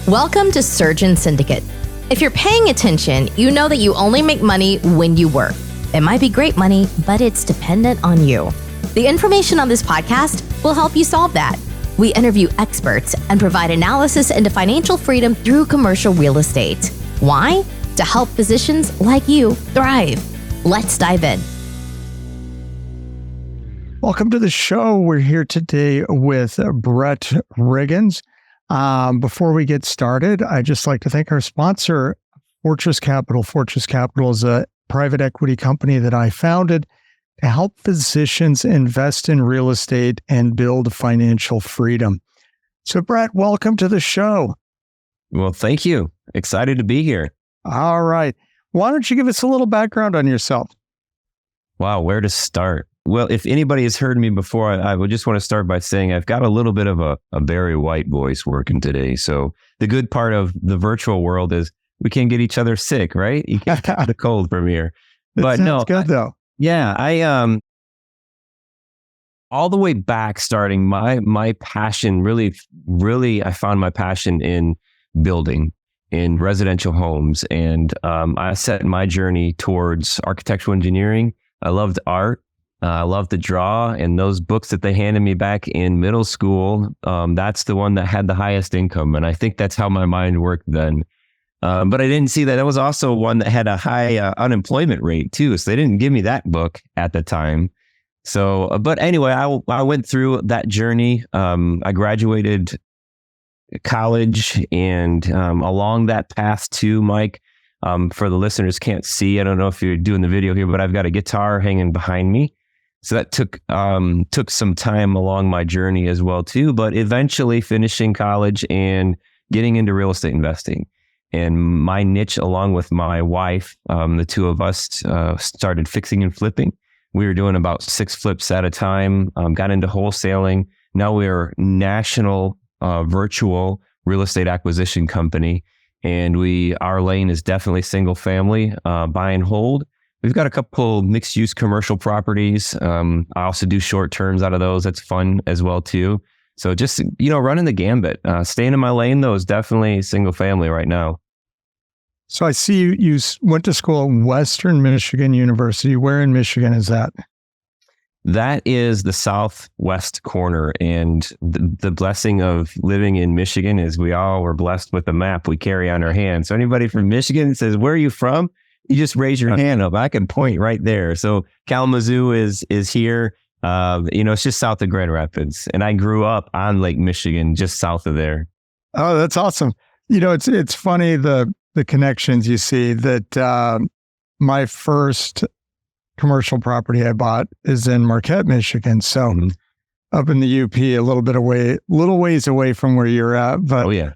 Welcome to Surgeon Syndicate. If you're paying attention, you know that you only make money when you work. It might be great money, but it's dependent on you. The information on this podcast will help you solve that. We interview experts and provide analysis into financial freedom through commercial real estate. Why? To help physicians like you thrive. Let's dive in. Welcome to the show. We're here today with Brett Riggins. Before we get started, I'd just like to thank our sponsor, Fortress Capital. Fortress Capital is a private equity company that I founded to help physicians invest in real estate and build financial freedom. So, Brett, welcome to the show. Well, thank you. Excited to be here. All right. Why don't you give us a little background on yourself? Wow, where to start? Well, if anybody has heard me before, I would just want to start by saying I've got a little bit of a very white voice working today. So the good part of the virtual world is we can't get each other sick, right? You can't get the cold from here. But no, good though. I all the way back starting my passion really I found my passion in building in residential homes, and I set my journey towards architectural engineering. I loved art. I love to draw, and those books that they handed me back in middle school, that's the one that had the highest income. And I think that's how my mind worked then. But I didn't see that. That was also one that had a high unemployment rate too. So they didn't give me that book at the time. So, but anyway, I went through that journey. I graduated college, and along that path too, Mike, for the listeners can't see, I don't know if you're doing the video here, but I've got a guitar hanging behind me. So that took some time along my journey as well too, but eventually finishing college and getting into real estate investing. And my niche, along with my wife, the two of us started fixing and flipping. We were doing about 6 flips at a time, got into wholesaling. Now we're a national virtual real estate acquisition company. And our lane is definitely single family, buy and hold. We've got a couple mixed use commercial properties. I also do short terms out of those. That's fun as well too. So just, running the gambit. Staying in my lane though is definitely single family right now. So I see you went to school at Western Michigan University. Where in Michigan is that? That is the southwest corner. And the blessing of living in Michigan is we all were blessed with a map we carry on our hand. So anybody from Michigan says, where are you from? You just raise your hand up. I can point right there. So Kalamazoo is here. It's just south of Grand Rapids. And I grew up on Lake Michigan, just south of there. Oh, that's awesome. It's funny, the connections you see that my first commercial property I bought is in Marquette, Michigan. So up in the UP, a little ways away from where you're at. But oh yeah.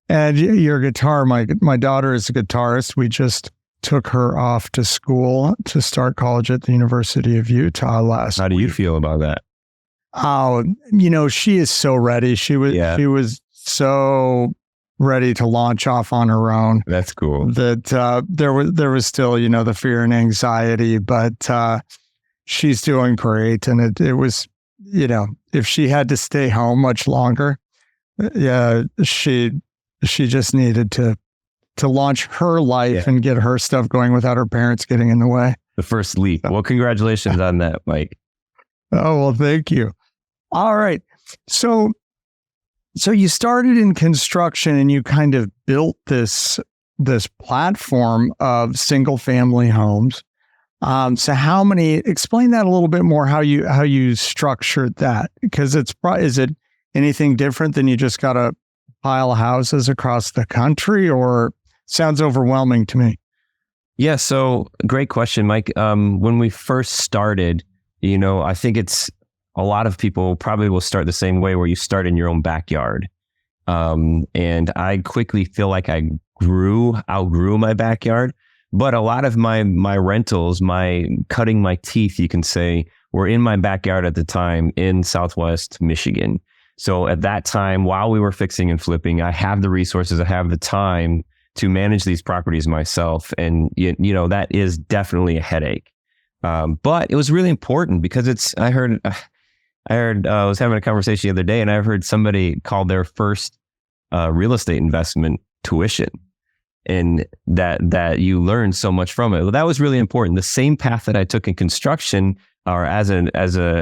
And your guitar, my daughter is a guitarist. We just took her off to school to start college at the University of Utah last week. How do you feel about that? Oh, she is so ready. She was so ready to launch off on her own. That's cool. That there was still, the fear and anxiety, but she's doing great. And it was, if she had to stay home much longer, she just needed to launch her life and get her stuff going without her parents getting in the way. The first leap. Well, congratulations on that, Mike. Oh, well, thank you. All right. So you started in construction and you kind of built this platform of single family homes. So explain that a little bit more, how you structured that, because is it anything different than you just got a pile of houses across the country, or sounds overwhelming to me? Yeah. So great question, Mike. When we first started, I think it's a lot of people probably will start the same way, where you start in your own backyard. And I quickly feel like I outgrew my backyard, but a lot of my rentals, my cutting my teeth, you can say, were in my backyard at the time in Southwest Michigan. So at that time, while we were fixing and flipping, I have the resources, I have the time to manage these properties myself. And, that is definitely a headache. But it was really important because I was having a conversation the other day, and I heard somebody call their first real estate investment tuition, and that you learn so much from it. Well, that was really important. The same path that I took in construction, or as an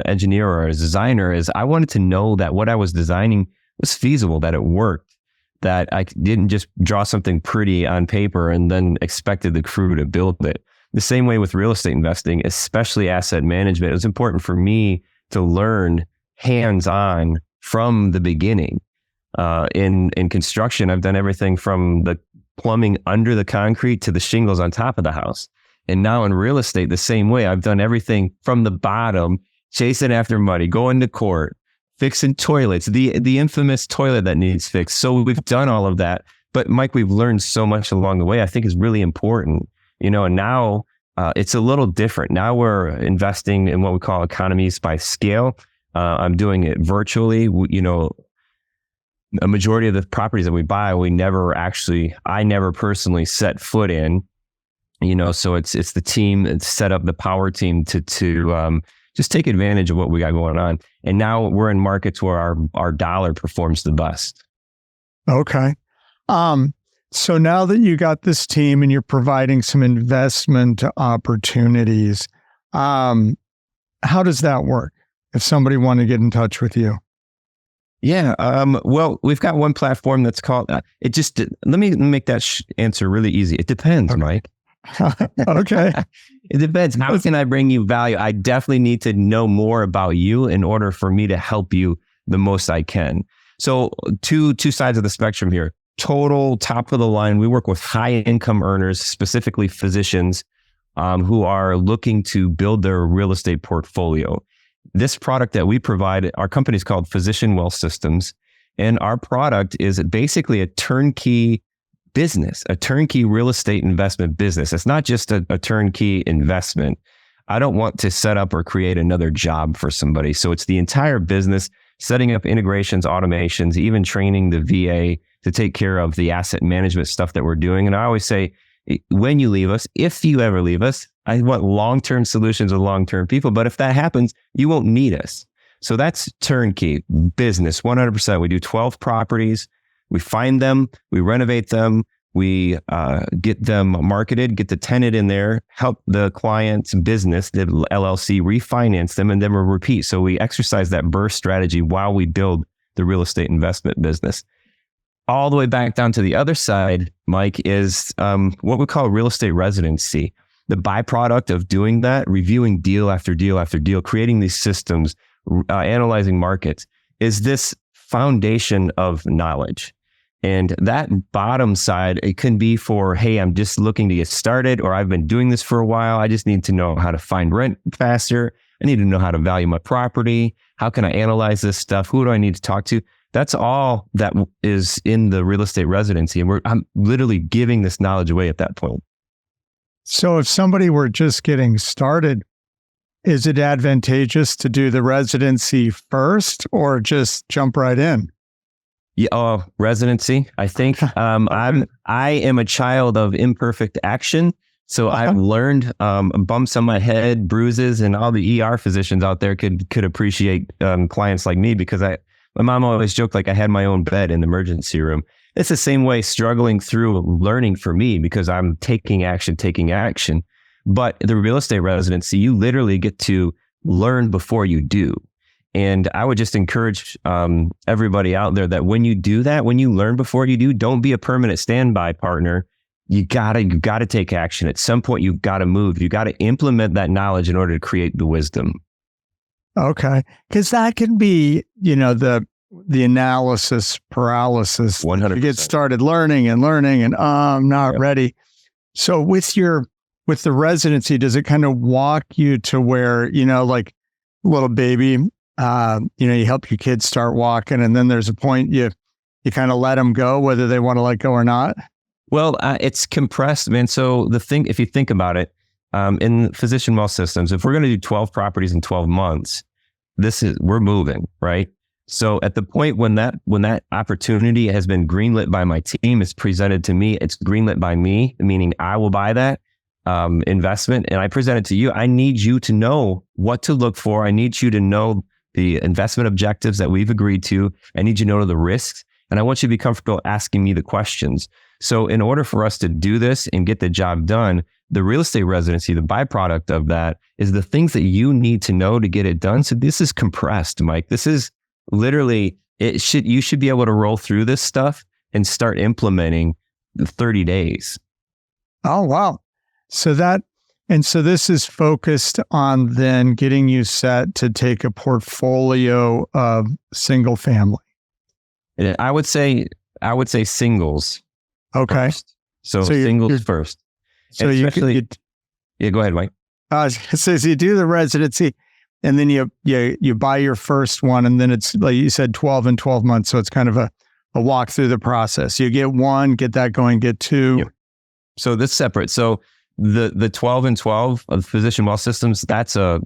engineer or a designer, is I wanted to know that what I was designing was feasible, that it worked, that I didn't just draw something pretty on paper and then expected the crew to build it. The same way with real estate investing, especially asset management, it was important for me to learn hands-on from the beginning. In construction, I've done everything from the plumbing under the concrete to the shingles on top of the house. And now in real estate, the same way. I've done everything from the bottom, chasing after money, going to court, fixing toilets, the infamous toilet that needs fixed. So we've done all of that. But Mike, we've learned so much along the way, I think is really important. And now it's a little different. Now we're investing in what we call economies by scale. I'm doing it virtually. A majority of the properties that we buy, I never personally set foot in, so it's the team, it's set up the power team to just take advantage of what we got going on. And now we're in markets where our dollar performs the best. Okay. So now that you got this team and you're providing some investment opportunities, how does that work if somebody wanted to get in touch with you? Yeah. Well, we've got one platform that's called, let me make that answer really easy. It depends, okay. Mike. Okay. It depends. How can I bring you value? I definitely need to know more about you in order for me to help you the most I can. So two sides of the spectrum here. Total top of the line. We work with high income earners, specifically physicians, who are looking to build their real estate portfolio. This product that we provide, our company is called Physician Wealth Systems, and our product is basically a turnkey business, a turnkey real estate investment business. It's not just a turnkey investment. I don't want to set up or create another job for somebody. So it's the entire business, setting up integrations, automations, even training the VA to take care of the asset management stuff that we're doing. And I always say, when you leave us, if you ever leave us, I want long-term solutions with long-term people. But if that happens, you won't need us. So that's turnkey business, 100%. We do 12 properties. We find them, we renovate them, we get them marketed, get the tenant in there, help the client's business, the LLC, refinance them, and then we repeat. So we exercise that burst strategy while we build the real estate investment business. All the way back down to the other side, Mike, is what we call real estate residency. The byproduct of doing that, reviewing deal after deal after deal, creating these systems, analyzing markets, is this foundation of knowledge. And that bottom side, it can be for, hey, I'm just looking to get started, or I've been doing this for a while. I just need to know how to find rent faster. I need to know how to value my property. How can I analyze this stuff? Who do I need to talk to? That's all that is in the real estate residency. And I'm literally giving this knowledge away at that point. So if somebody were just getting started, is it advantageous to do the residency first or just jump right in? Yeah, residency. I think I am a child of imperfect action. So I've learned bumps on my head, bruises, and all the ER physicians out there could appreciate clients like me, because my mom always joked like I had my own bed in the emergency room. It's the same way struggling through learning for me, because I'm taking action. But the real estate residency, you literally get to learn before you do. And I would just encourage everybody out there that when you do that, when you learn before you do, don't be a permanent standby partner. You gotta take action. At some point, you've got to move. You got to implement that knowledge in order to create the wisdom. Okay, because that can be, the analysis paralysis. 100%. You get started learning, and I'm not ready. So with the residency, does it kind of walk you to where, like little baby, you help your kids start walking, and then there's a point you kind of let them go, whether they want to let go or not? Well, it's compressed, man. So if you think about it, in Physician Wealth Systems, if we're going to do 12 properties in 12 months, we're moving, right? So at the point when that opportunity has been greenlit by my team, it's presented to me, it's greenlit by me, meaning I will buy that investment and I present it to you. I need you to know what to look for. I need you to know the investment objectives that we've agreed to. I need you to know the risks. And I want you to be comfortable asking me the questions. So in order for us to do this and get the job done, the real estate residency, the byproduct of that is the things that you need to know to get it done. So this is compressed, Mike. This is literally, you should be able to roll through this stuff and start implementing the 30 days. Oh, wow. So this is focused on then getting you set to take a portfolio of single family. And I would say singles. Okay. First. So singles first. So yeah, go ahead, Mike. It says you do the residency and then you buy your first one, and then it's like you said, 12 and 12 months. So it's kind of a walk through the process. You get one, get that going, get two. Yep. So this separate. So the 12 and 12 of Physician Wealth Systems, that's a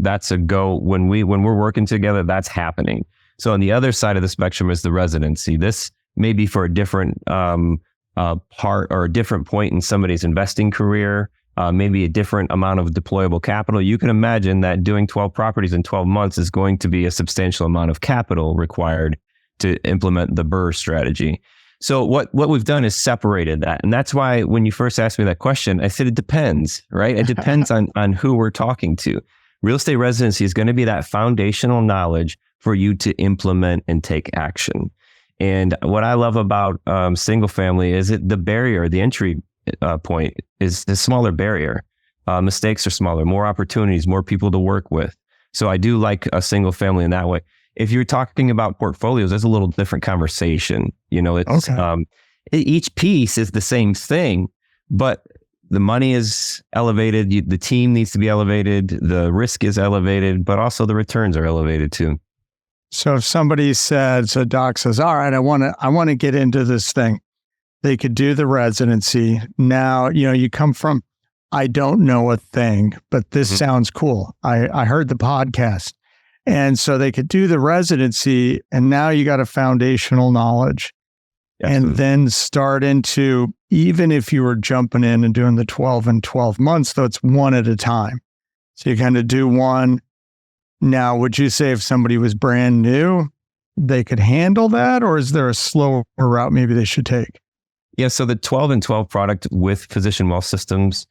go. When we're working together, that's happening. So on the other side of the spectrum is the residency. This may be for a different part or a different point in somebody's investing career, maybe a different amount of deployable capital. You can imagine that doing 12 properties in 12 months is going to be a substantial amount of capital required to implement the BRRRR strategy. So what we've done is separated that. And that's why when you first asked me that question, I said, it depends, right? It depends on who we're talking to. Real estate residency is going to be that foundational knowledge for you to implement and take action. And what I love about single family is the barrier, the entry point is a smaller barrier. Mistakes are smaller, more opportunities, more people to work with. So I do like a single family in that way. If you're talking about portfolios, that's a little different conversation. It's okay. Each piece is the same thing, but the money is elevated. The team needs to be elevated. The risk is elevated, but also the returns are elevated too. So if somebody so Doc says, all right, I want to get into this thing. They could do the residency. Now, you come from, I don't know a thing, but this sounds cool. I heard the podcast. And so they could do the residency, and now you got a foundational knowledge. Absolutely. And then start into, even if you were jumping in and doing the 12 and 12 months, though, it's one at a time. So you kind of do one. Now, would you say if somebody was brand new, they could handle that? Or is there a slower route maybe they should take? Yeah, so the 12 and 12 product with Physician Wealth Systems,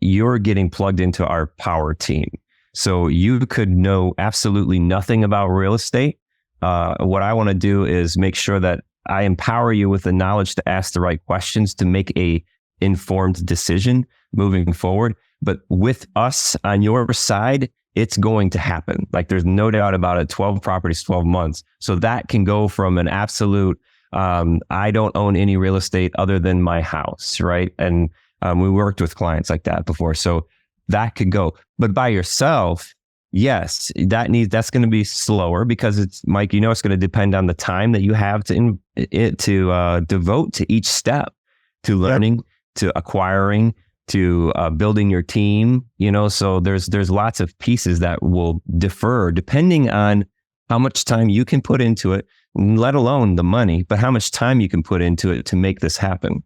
you're getting plugged into our power team. So you could know absolutely nothing about real estate. What I want to do is make sure that I empower you with the knowledge to ask the right questions to make a informed decision moving forward. But with us on your side, it's going to happen. Like there's no doubt about it. 12 properties, 12 months. So that can go from an absolute, I don't own any real estate other than my house, right? And we worked with clients like that before. So that could go. But by yourself, yes, that's going to be slower because it's, Mike, it's going to depend on the time that you have to devote to each step, to learning, to acquiring, to building your team. So there's lots of pieces that will differ depending on how much time you can put into it, let alone the money, but how much time you can put into it to make this happen.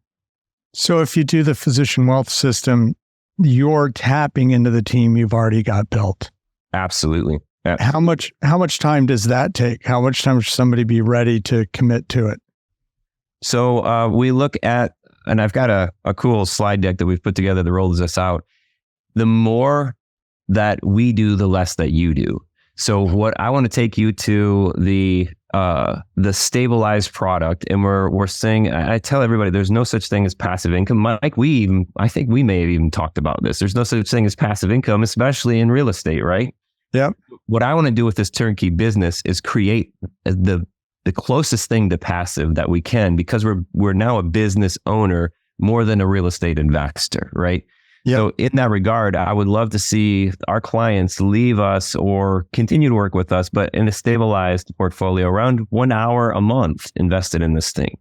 So if you do the Physician Wealth System, you're tapping into the team you've already got built. Absolutely. How much time does that take? How much time should somebody be ready to commit to it? So we look at, and I've got a cool slide deck that we've put together that rolls this out. The more that we do, the less that you do. So what I want to take you to the stabilized product, and we're saying, I tell everybody, there's no such thing as passive income. Mike, I think we may have even talked about this. There's no such thing as passive income, especially in real estate, right? Yeah. What I want to do with this turnkey business is create the closest thing to passive that we can, because we're now a business owner more than a real estate investor, right? Yep. So in that regard, I would love to see our clients leave us or continue to work with us, but in a stabilized portfolio, around 1 hour a month invested in this thing.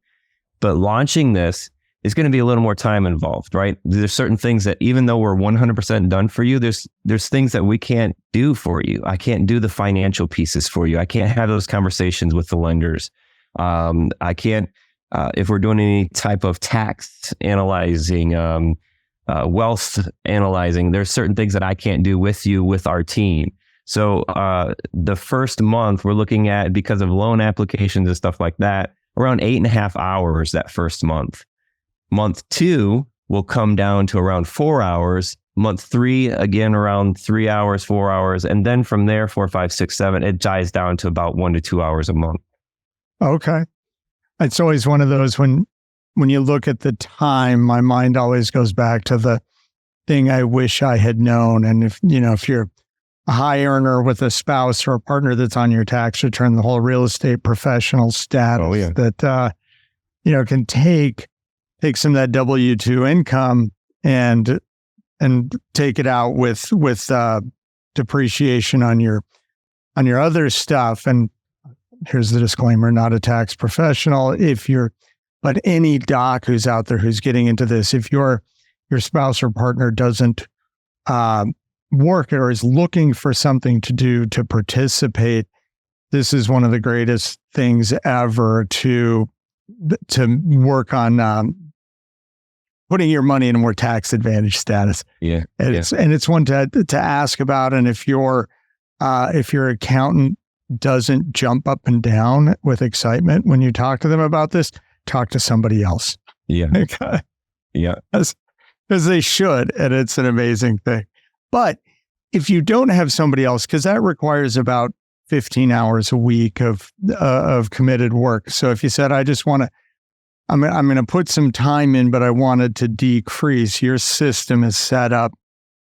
But launching this is going to be a little more time involved, right? There's certain things that even though we're 100% done for you, there's things that we can't do for you. I can't do the financial pieces for you. I can't have those conversations with the lenders. I can't, if we're doing any type of tax analyzing, wealth analyzing, there's certain things that I can't do with you, with our team. So the first month we're looking at, because of loan applications and stuff like that, around 8.5 hours that first month. Month 2 will come down to around 4 hours. Month 3, again, around 3 hours, 4 hours. And then from there, 4, 5, 6, 7, it dies down to about 1 to 2 hours a month. Okay. It's always one of those when you look at the time, my mind always goes back to the thing I wish I had known. And if you're a high earner with a spouse or a partner that's on your tax return, the whole real estate professional status that, can take some of that W-2 income and take it out with depreciation on your other stuff. And here's the disclaimer, not a tax professional. But any doc who's out there who's getting into this, if your spouse or partner doesn't work or is looking for something to do to participate, this is one of the greatest things ever to work on putting your money in a more tax advantage status. Yeah. And it's one to ask about. And if your accountant doesn't jump up and down with excitement when you talk to them about this, talk to somebody else. Yeah. Okay. Yeah. As they should. And it's an amazing thing. But if you don't have somebody else, because that requires about 15 hours a week of committed work. So if you said, I'm going to put some time in, but I wanted to decrease, your system is set up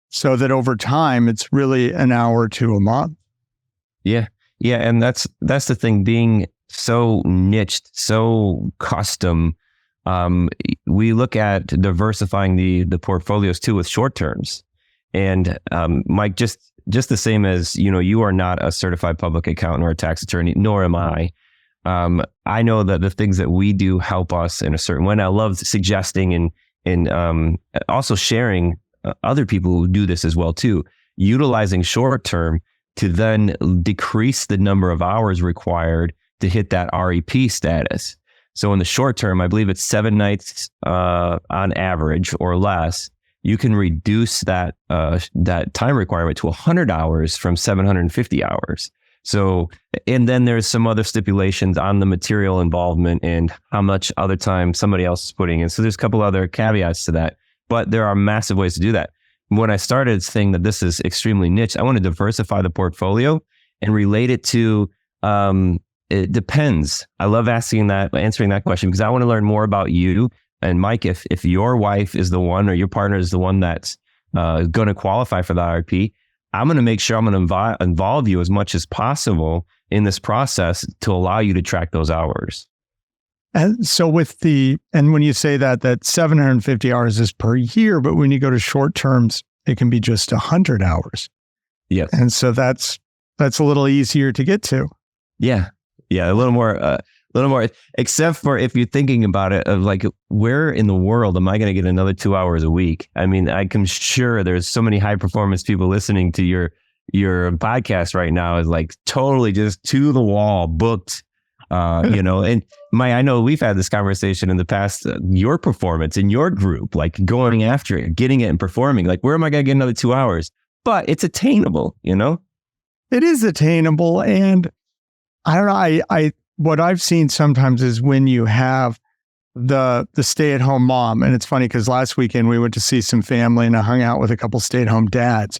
so that over time, it's really an hour or two a month. Yeah. Yeah. And that's the thing, being so niched, so custom. We look at diversifying the portfolios too with short terms. And Mike, just the same as, you are not a certified public accountant or a tax attorney, nor am I. I know that the things that we do help us in a certain way. And I love suggesting and also sharing other people who do this as well too, utilizing short term to then decrease the number of hours required to hit that REP status. So in the short term, I believe it's 7 nights on average or less. You can reduce that time requirement to 100 hours from 750 hours. So, and then there's some other stipulations on the material involvement and how much other time somebody else is putting in. So there's a couple other caveats to that, but there are massive ways to do that. When I started saying that this is extremely niche, I want to diversify the portfolio and relate it to, it depends. I love answering that question because I want to learn more about you. And Mike, if your wife is the one or your partner is the one that's going to qualify for the IRP, I'm going to make sure I'm going to involve you as much as possible in this process to allow you to track those hours. And so when you say that 750 hours is per year, but when you go to short terms, it can be just 100 hours. Yes. And so that's a little easier to get to. Yeah. Yeah. A little more, except for if you're thinking about it of like, where in the world am I going to get another 2 hours a week? I mean, I'm sure there's so many high performance people listening to your podcast right now is like totally just to the wall booked, and I know we've had this conversation in the past, your performance in your group, like going after it, getting it and performing, like, where am I going to get another 2 hours? But it's attainable, It is attainable. And I don't know, what I've seen sometimes is when you have the stay-at-home mom, and it's funny because last weekend we went to see some family and I hung out with a couple stay-at-home dads.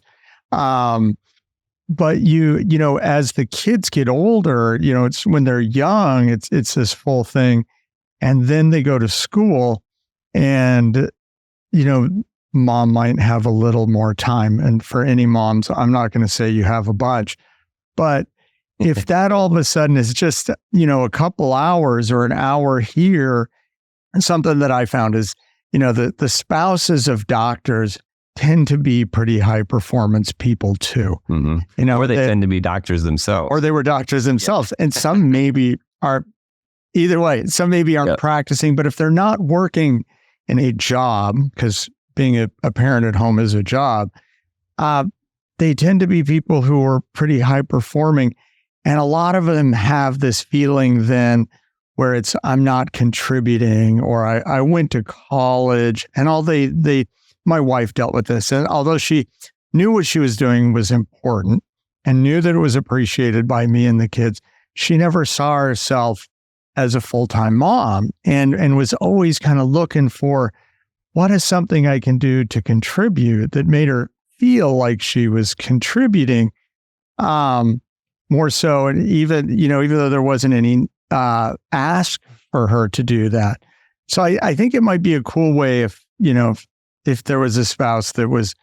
But as the kids get older, it's when they're young, it's this full thing. And then they go to school and, mom might have a little more time. And for any moms, I'm not going to say you have a bunch, but if that all of a sudden is just, a couple hours or an hour here, something that I found is, the spouses of doctors tend to be pretty high performance people too. Mm-hmm. Or they tend to be doctors themselves. Or they were doctors themselves. Yeah. And some maybe are, either way, some maybe aren't practicing, but if they're not working in a job, because being a parent at home is a job, they tend to be people who are pretty high performing. And a lot of them have this feeling then where it's, I'm not contributing, or I went to college, and my wife dealt with this. And although she knew what she was doing was important and knew that it was appreciated by me and the kids, she never saw herself as a full-time mom and was always kind of looking for what is something I can do to contribute that made her feel like she was contributing more so. And even though there wasn't any ask for her to do that. So I think it might be a cool way if there was a spouse that was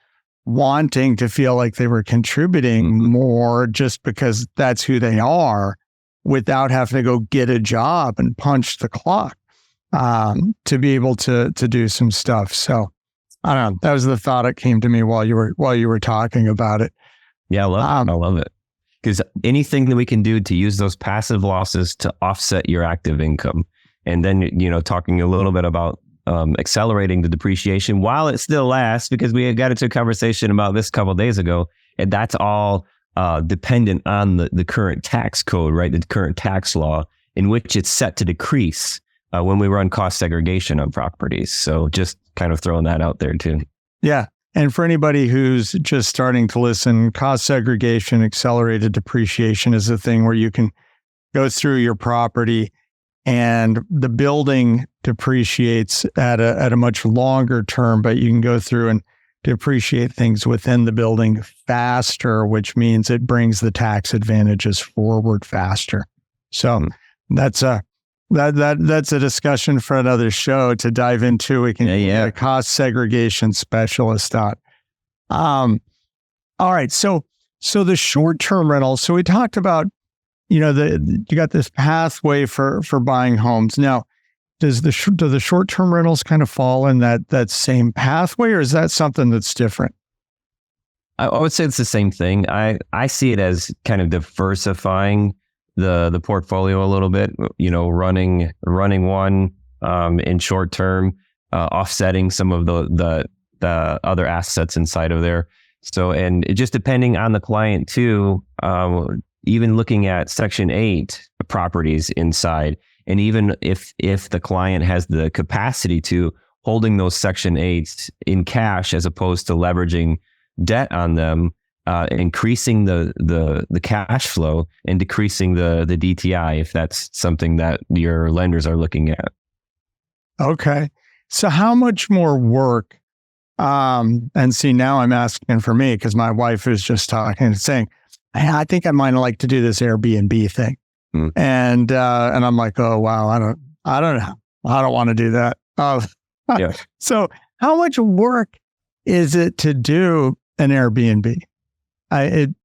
wanting to feel like they were contributing more just because that's who they are without having to go get a job and punch the clock to be able to do some stuff. So I don't know. That was the thought that came to me while you were talking about it. Yeah, I love it. Because anything that we can do to use those passive losses to offset your active income. And then, talking a little bit about accelerating the depreciation while it still lasts, because we got into a conversation about this a couple of days ago, and that's all dependent on the current tax code, right? The current tax law in which it's set to decrease when we run cost segregation on properties. So just kind of throwing that out there too. Yeah. And for anybody who's just starting to listen, cost segregation, accelerated depreciation is a thing where you can go through your property and the building depreciates at a much longer term, but you can go through and depreciate things within the building faster, which means it brings the tax advantages forward faster. So that's a discussion for another show to dive into. We can get a cost segregation specialist on. All right. So the short-term rental. So we talked about, you got this pathway for buying homes. Now, do the short-term rentals kind of fall in that same pathway, or is that something that's different? I would say it's the same thing. I see it as kind of diversifying the portfolio a little bit, running one in short term, offsetting some of the other assets inside of there. So, and it just depending on the client too, even looking at Section 8 properties inside, and even if the client has the capacity to, holding those Section 8s in cash as opposed to leveraging debt on them, increasing the cash flow and decreasing the DTI if that's something that your lenders are looking at. Okay. So how much more work, and see, now I'm asking for me because my wife is just talking and saying, I think I might like to do this Airbnb thing. And I'm like, oh, wow, I don't know. I don't want to do that. Yeah. So how much work is it to do an Airbnb? It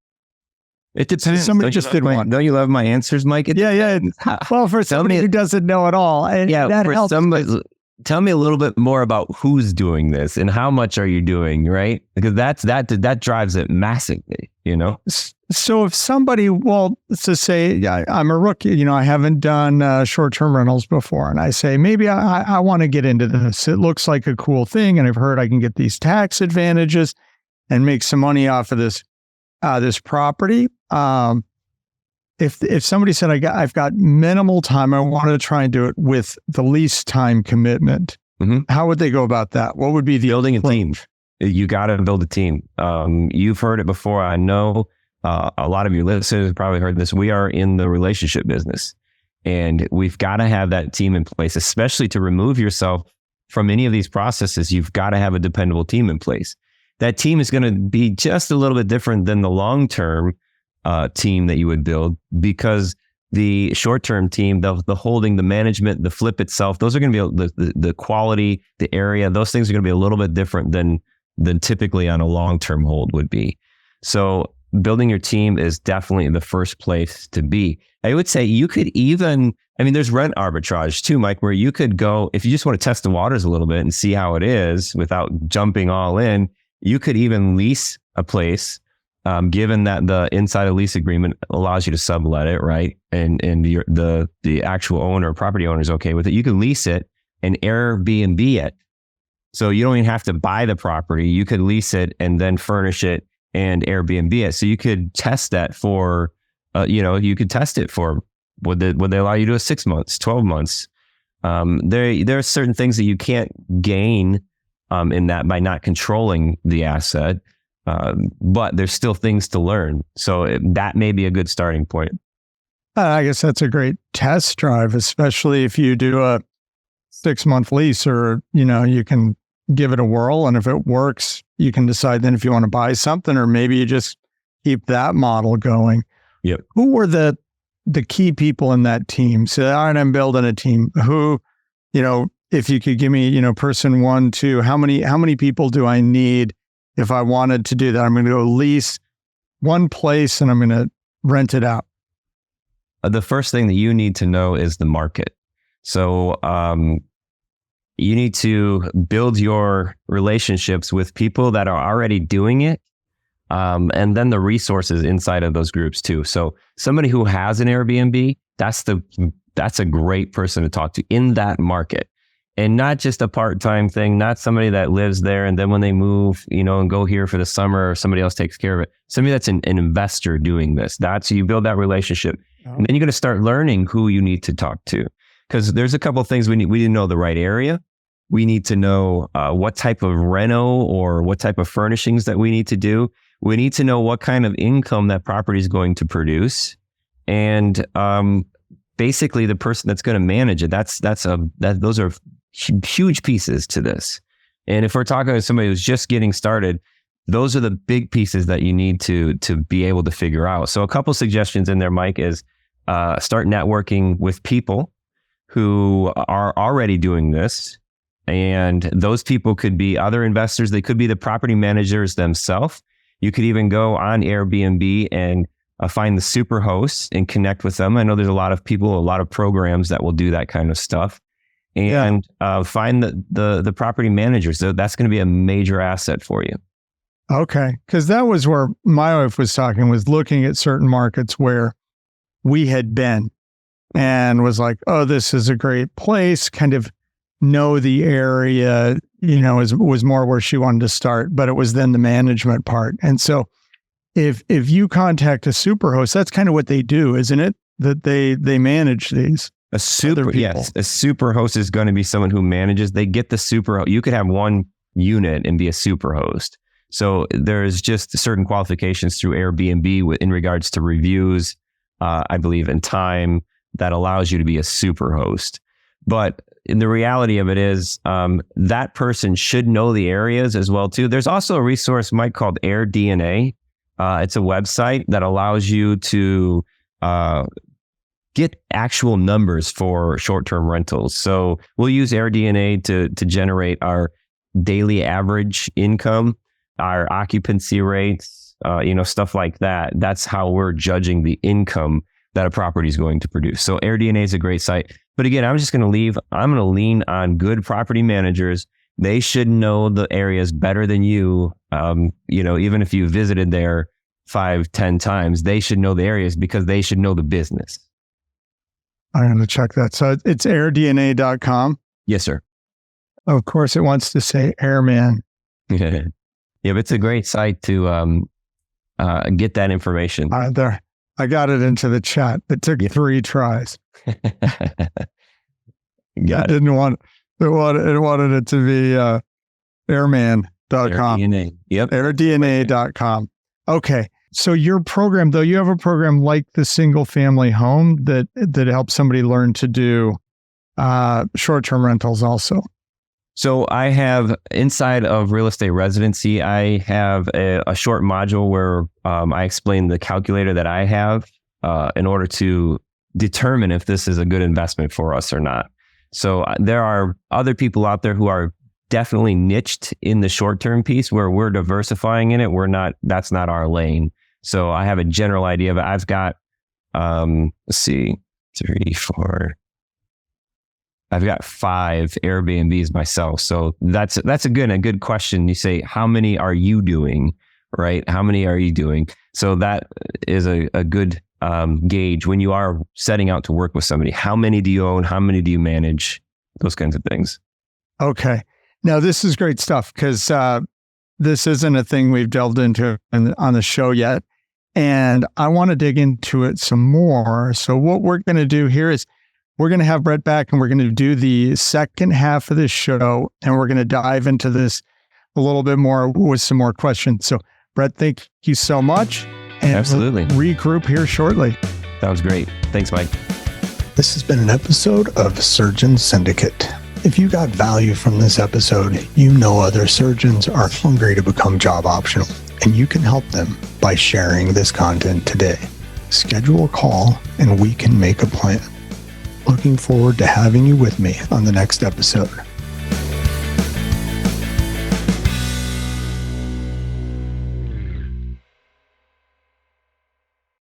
depends. Somebody just did one. Don't you love my answers, Mike? Yeah. Well, for somebody who doesn't know at all, that helps. Tell me a little bit more about who's doing this and how much are you doing, right? Because that drives it massively, So if somebody, let's just say I'm a rookie, I haven't done short-term rentals before, and I say, maybe I want to get into this. It looks like a cool thing, and I've heard I can get these tax advantages and make some money off of this property. If somebody said I've got minimal time, I want to try and do it with the least time commitment, how would they go about that? What would be the building a team? You got to build a team. You've heard it before. I know a lot of your listeners have probably heard this. We are in the relationship business, and we've got to have that team in place, especially to remove yourself from any of these processes. You've got to have a dependable team in place. That team is going to be just a little bit different than the long-term team that you would build, because the short-term team, the holding, the management, the flip itself, those are going to be the quality, the area, those things are going to be a little bit different than typically on a long-term hold would be. So building your team is definitely the first place to be. I would say you could even, there's rent arbitrage too, Mike, where you could go, if you just want to test the waters a little bit and see how it is without jumping all in, you could even lease a place, given that the inside of lease agreement allows you to sublet it, right? And the actual owner, property owner, is okay with it. You can lease it and Airbnb it. So you don't even have to buy the property. You could lease it and then furnish it and Airbnb it. So you could test that for, you could test it for, would they allow you to do a 6 months, 12 months? There are certain things that you can't gain in that by not controlling the asset. But there's still things to learn. So that may be a good starting point. I guess that's a great test drive, especially if you do a 6-month lease, or, you can give it a whirl. And if it works, you can decide then if you want to buy something, or maybe you just keep that model going. Yep. Who were the key people in that team? So, all right, I'm building a team. Who, if you could give me, person 1, 2, how many people do I need if I wanted to do that? I'm going to go lease one place and I'm going to rent it out. The first thing that you need to know is the market. So you need to build your relationships with people that are already doing it, and then the resources inside of those groups too. So somebody who has an Airbnb, that's a great person to talk to in that market. And not just a part-time thing, not somebody that lives there and then when they move, and go here for the summer, or somebody else takes care of it. Somebody that's an investor doing this. You build that relationship. And then you're going to start learning who you need to talk to. Because there's a couple of things we need to know the right area. We need to know what type of reno or what type of furnishings that we need to do. We need to know what kind of income that property is going to produce. And basically the person that's going to manage it, those are huge pieces to this. And if we're talking to somebody who's just getting started, those are the big pieces that you need to be able to figure out. So a couple suggestions in there, Mike, is start networking with people who are already doing this. And those people could be other investors. They could be the property managers themselves. You could even go on Airbnb and find the super hosts and connect with them. I know there's a lot of people, a lot of programs that will do that kind of stuff. And find the property managers. So that's going to be a major asset for you. Okay. Because that was where my wife was talking, was looking at certain markets where we had been and was like, oh, this is a great place, kind of know the area, was more where she wanted to start, but it was then the management part. And so if you contact a super host, that's kind of what they do, isn't it? That they manage these. A super host is going to be someone who manages. They get the super. You could have one unit and be a super host. So there's just certain qualifications through Airbnb in regards to reviews, I believe, and time that allows you to be a super host. But in the reality of it is that person should know the areas as well too. There's also a resource, Mike, called AirDNA. It's a website that allows you to get actual numbers for short-term rentals. So we'll use AirDNA to generate our daily average income, our occupancy rates, stuff like that. That's how we're judging the income that a property is going to produce. So AirDNA is a great site. But again, I'm going to lean on good property managers. They should know the areas better than you. Even if you visited there 5-10 times, they should know the areas because they should know the business. I'm going to check that. So it's airdna.com. Yes, sir. Of course, it wants to say airman. Yeah, but it's a great site to get that information. There. I got it into the chat. It took 3 tries. It wanted it to be airman.com. AirDNA. Yep. airdna.com. Okay. So your program, though, you have a program like the single family home that helps somebody learn to do short-term rentals also. So I have, inside of real estate residency, I have a short module where I explain the calculator that I have in order to determine if this is a good investment for us or not. So there are other people out there who are definitely niched in the short-term piece where we're diversifying in it. That's not our lane. So I have a general idea, but I've got, let's see, 3, 4. I've got 5 Airbnbs myself. So that's a good question. You say, how many are you doing, right? How many are you doing? So that is a good gauge when you are setting out to work with somebody. How many do you own? How many do you manage? Those kinds of things. Okay. Now, this is great stuff because this isn't a thing we've delved into on the show yet. And I want to dig into it some more. So what we're going to do here is we're going to have Brett back and we're going to do the second half of this show. And we're going to dive into this a little bit more with some more questions. So Brett, thank you so much. And absolutely. We'll regroup here shortly. Sounds great. Thanks, Mike. This has been an episode of Surgeon Syndicate. If you got value from this episode, you know other surgeons are hungry to become job optional, and you can help them by sharing this content today. Schedule a call and we can make a plan. Looking forward to having you with me on the next episode.